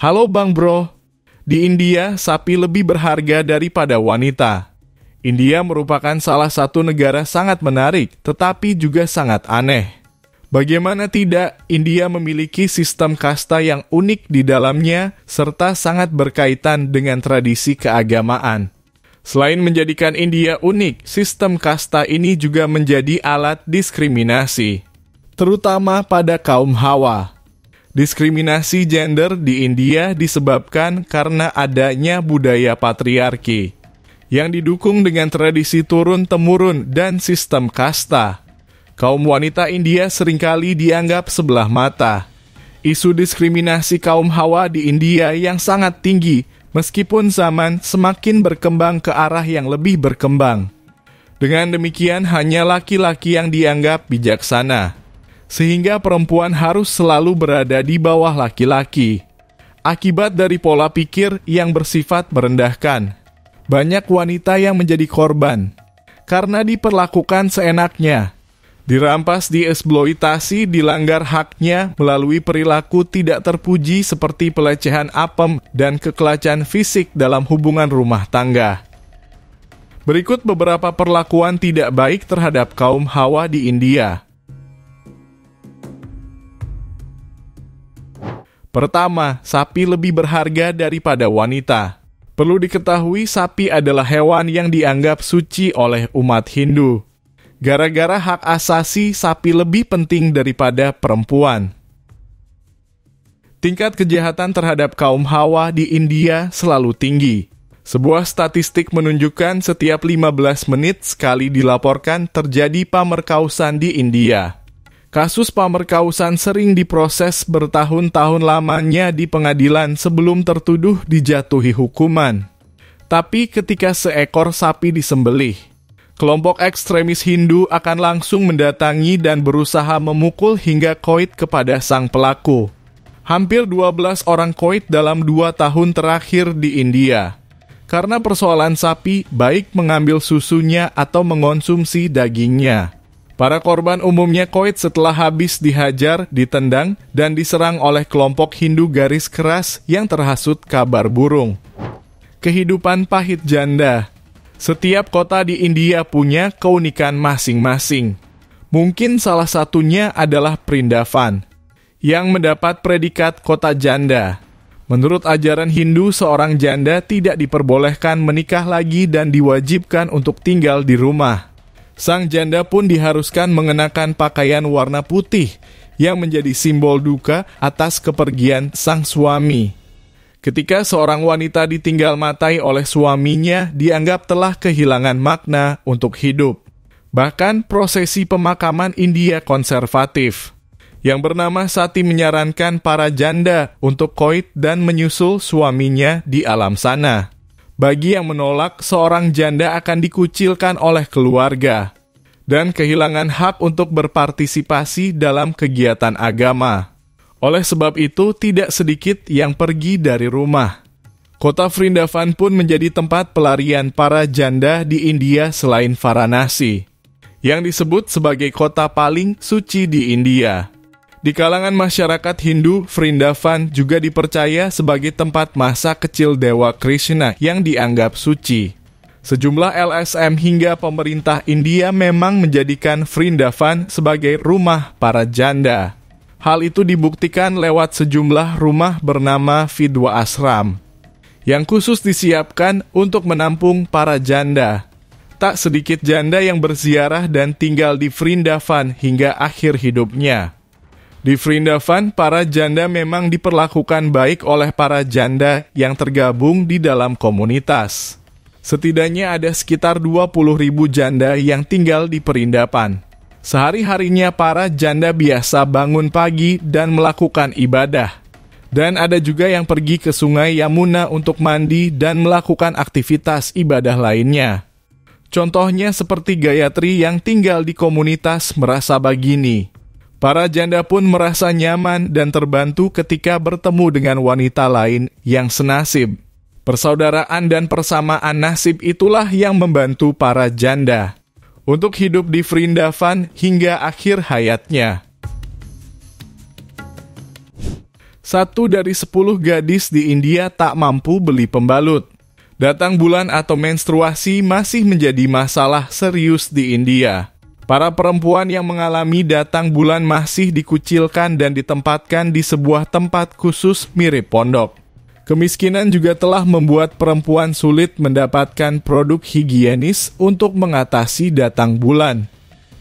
Halo Bang Bro, di India sapi lebih berharga daripada wanita. India merupakan salah satu negara sangat menarik, tetapi juga sangat aneh. Bagaimana tidak, India memiliki sistem kasta yang unik di dalamnya, serta sangat berkaitan dengan tradisi keagamaan. Selain menjadikan India unik, sistem kasta ini juga menjadi alat diskriminasi, terutama pada kaum Hawa. Diskriminasi gender di India disebabkan karena adanya budaya patriarki, yang didukung dengan tradisi turun-temurun dan sistem kasta. Kaum wanita India seringkali dianggap sebelah mata. Isu diskriminasi kaum Hawa di India yang sangat tinggi, meskipun zaman semakin berkembang ke arah yang lebih berkembang. Dengan demikian, hanya laki-laki yang dianggap bijaksana, sehingga perempuan harus selalu berada di bawah laki-laki. Akibat dari pola pikir yang bersifat merendahkan, banyak wanita yang menjadi korban karena diperlakukan seenaknya, dirampas, dieksploitasi, dilanggar haknya melalui perilaku tidak terpuji seperti pelecehan apem dan kekerasan fisik dalam hubungan rumah tangga. Berikut beberapa perlakuan tidak baik terhadap kaum Hawa di India. Pertama, sapi lebih berharga daripada wanita. Perlu diketahui, sapi adalah hewan yang dianggap suci oleh umat Hindu. Gara-gara hak asasi, sapi lebih penting daripada perempuan. Tingkat kejahatan terhadap kaum Hawa di India selalu tinggi. Sebuah statistik menunjukkan setiap 15 menit sekali dilaporkan terjadi pamerkausan di India. Kasus pamerkausan sering diproses bertahun-tahun lamanya di pengadilan sebelum tertuduh dijatuhi hukuman. Tapi ketika seekor sapi disembelih, kelompok ekstremis Hindu akan langsung mendatangi dan berusaha memukul hingga koit kepada sang pelaku. Hampir 12 orang koit dalam 2 tahun terakhir di India. Karena persoalan sapi, baik mengambil susunya atau mengonsumsi dagingnya. Para korban umumnya koit setelah habis dihajar, ditendang, dan diserang oleh kelompok Hindu garis keras yang terhasut kabar burung. Kehidupan pahit janda. Setiap kota di India punya keunikan masing-masing. Mungkin salah satunya adalah Vrindavan, yang mendapat predikat kota janda. Menurut ajaran Hindu, seorang janda tidak diperbolehkan menikah lagi dan diwajibkan untuk tinggal di rumah. Sang janda pun diharuskan mengenakan pakaian warna putih yang menjadi simbol duka atas kepergian sang suami. Ketika seorang wanita ditinggal matai oleh suaminya, dianggap telah kehilangan makna untuk hidup. Bahkan prosesi pemakaman India konservatif yang bernama Sati menyarankan para janda untuk koit dan menyusul suaminya di alam sana. Bagi yang menolak, seorang janda akan dikucilkan oleh keluarga dan kehilangan hak untuk berpartisipasi dalam kegiatan agama. Oleh sebab itu, tidak sedikit yang pergi dari rumah. Kota Vrindavan pun menjadi tempat pelarian para janda di India selain Varanasi, yang disebut sebagai kota paling suci di India. Di kalangan masyarakat Hindu, Vrindavan juga dipercaya sebagai tempat masa kecil Dewa Krishna yang dianggap suci. Sejumlah LSM hingga pemerintah India memang menjadikan Vrindavan sebagai rumah para janda. Hal itu dibuktikan lewat sejumlah rumah bernama Vidwa Ashram, yang khusus disiapkan untuk menampung para janda. Tak sedikit janda yang berziarah dan tinggal di Vrindavan hingga akhir hidupnya. Di Vrindavan, para janda memang diperlakukan baik oleh para janda yang tergabung di dalam komunitas. Setidaknya ada sekitar 20.000 janda yang tinggal di perindapan. Sehari-harinya para janda biasa bangun pagi dan melakukan ibadah. Dan ada juga yang pergi ke sungai Yamuna untuk mandi dan melakukan aktivitas ibadah lainnya. Contohnya seperti Gayatri yang tinggal di komunitas Merasa Bagini. Para janda pun merasa nyaman dan terbantu ketika bertemu dengan wanita lain yang senasib. Persaudaraan dan persamaan nasib itulah yang membantu para janda untuk hidup di Vrindavan hingga akhir hayatnya. 1 dari 10 gadis di India tak mampu beli pembalut. Datang bulan atau menstruasi masih menjadi masalah serius di India. Para perempuan yang mengalami datang bulan masih dikucilkan dan ditempatkan di sebuah tempat khusus mirip pondok. Kemiskinan juga telah membuat perempuan sulit mendapatkan produk higienis untuk mengatasi datang bulan.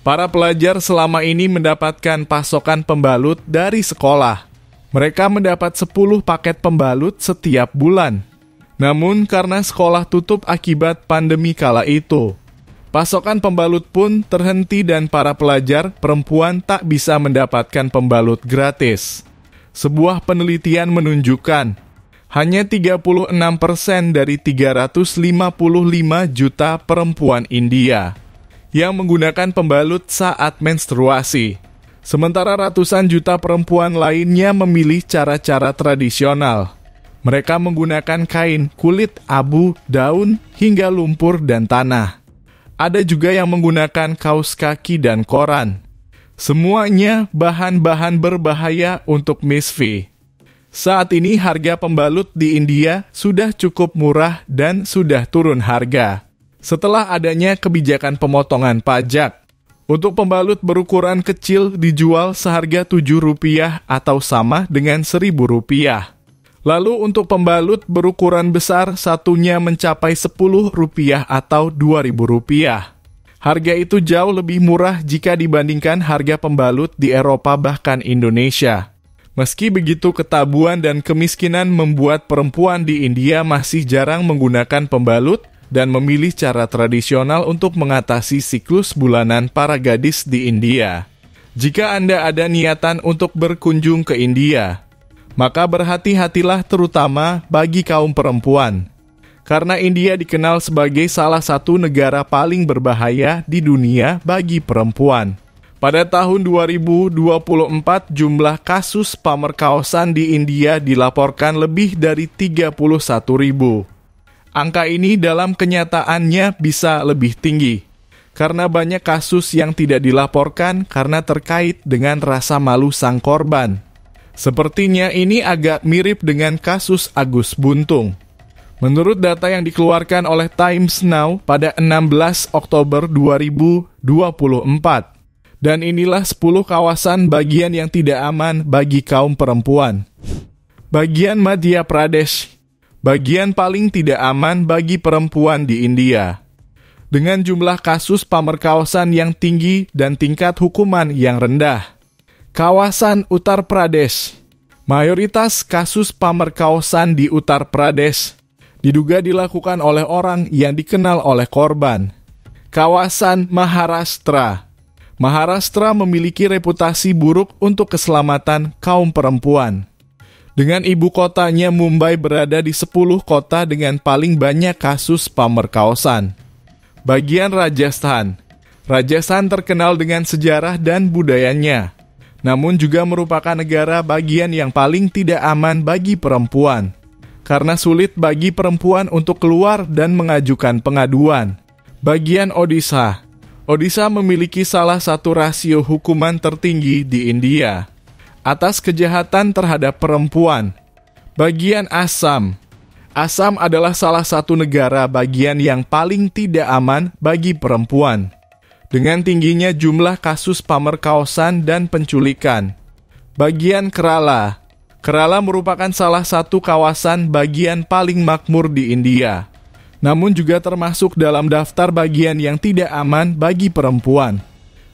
Para pelajar selama ini mendapatkan pasokan pembalut dari sekolah. Mereka mendapat 10 paket pembalut setiap bulan. Namun karena sekolah tutup akibat pandemi kala itu, pasokan pembalut pun terhenti dan para pelajar perempuan tak bisa mendapatkan pembalut gratis. Sebuah penelitian menunjukkan, hanya 36% dari 355 juta perempuan India yang menggunakan pembalut saat menstruasi. Sementara ratusan juta perempuan lainnya memilih cara-cara tradisional. Mereka menggunakan kain, kulit, abu, daun, hingga lumpur dan tanah. Ada juga yang menggunakan kaos kaki dan koran. Semuanya bahan-bahan berbahaya untuk Miss V. Saat ini harga pembalut di India sudah cukup murah dan sudah turun harga setelah adanya kebijakan pemotongan pajak. Untuk pembalut berukuran kecil dijual seharga Rp7 atau sama dengan Rp1.000. Lalu untuk pembalut berukuran besar satunya mencapai Rp10 atau Rp2.000. Harga itu jauh lebih murah jika dibandingkan harga pembalut di Eropa bahkan Indonesia. Meski begitu, ketabuhan dan kemiskinan membuat perempuan di India masih jarang menggunakan pembalut dan memilih cara tradisional untuk mengatasi siklus bulanan para gadis di India. Jika Anda ada niatan untuk berkunjung ke India, maka berhati-hatilah terutama bagi kaum perempuan. Karena India dikenal sebagai salah satu negara paling berbahaya di dunia bagi perempuan. Pada tahun 2024, jumlah kasus pemerkosaan di India dilaporkan lebih dari 31.000. Angka ini dalam kenyataannya bisa lebih tinggi, karena banyak kasus yang tidak dilaporkan karena terkait dengan rasa malu sang korban. Sepertinya ini agak mirip dengan kasus Agus Buntung. Menurut data yang dikeluarkan oleh Times Now pada 16 Oktober 2024, dan inilah 10 kawasan bagian yang tidak aman bagi kaum perempuan. Bagian Madhya Pradesh, bagian paling tidak aman bagi perempuan di India. Dengan jumlah kasus pemerkosaan yang tinggi dan tingkat hukuman yang rendah. Kawasan Uttar Pradesh, mayoritas kasus pemerkosaan di Uttar Pradesh diduga dilakukan oleh orang yang dikenal oleh korban. Kawasan Maharashtra, Maharashtra memiliki reputasi buruk untuk keselamatan kaum perempuan. Dengan ibu kotanya Mumbai berada di 10 kota dengan paling banyak kasus pemerkosaan. Bagian Rajasthan, Rajasthan terkenal dengan sejarah dan budayanya, namun juga merupakan negara bagian yang paling tidak aman bagi perempuan, karena sulit bagi perempuan untuk keluar dan mengajukan pengaduan. Bagian Odisha, Odisha memiliki salah satu rasio hukuman tertinggi di India atas kejahatan terhadap perempuan. Bagian Assam, Assam adalah salah satu negara bagian yang paling tidak aman bagi perempuan, dengan tingginya jumlah kasus pemerkosaan dan penculikan. Bagian Kerala, Kerala merupakan salah satu kawasan bagian paling makmur di India, namun juga termasuk dalam daftar bagian yang tidak aman bagi perempuan.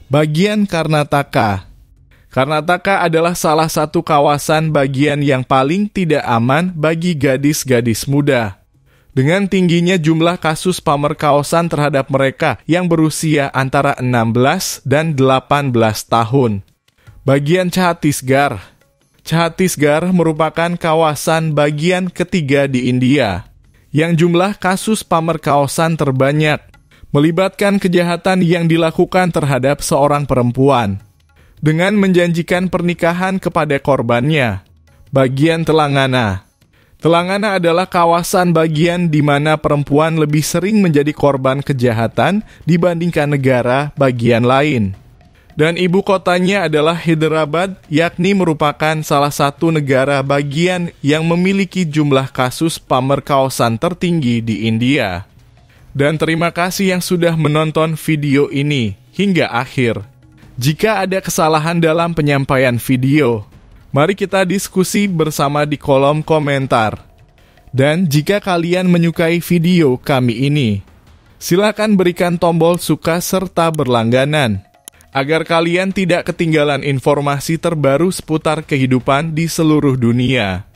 Bagian Karnataka, Karnataka adalah salah satu kawasan bagian yang paling tidak aman bagi gadis-gadis muda, dengan tingginya jumlah kasus pemerkosaan terhadap mereka yang berusia antara 16 dan 18 tahun. Bagian Chhattisgarh, Chhattisgarh merupakan kawasan bagian ketiga di India, yang jumlah kasus pemerkosaan terbanyak, melibatkan kejahatan yang dilakukan terhadap seorang perempuan, dengan menjanjikan pernikahan kepada korbannya. Bagian Telangana, Telangana adalah kawasan bagian di mana perempuan lebih sering menjadi korban kejahatan dibandingkan negara bagian lain. Dan ibu kotanya adalah Hyderabad, yakni merupakan salah satu negara bagian yang memiliki jumlah kasus pemerkosaan tertinggi di India. Dan terima kasih yang sudah menonton video ini hingga akhir. Jika ada kesalahan dalam penyampaian video, mari kita diskusi bersama di kolom komentar. Dan jika kalian menyukai video kami ini, silakan berikan tombol suka serta berlangganan, agar kalian tidak ketinggalan informasi terbaru seputar kehidupan di seluruh dunia.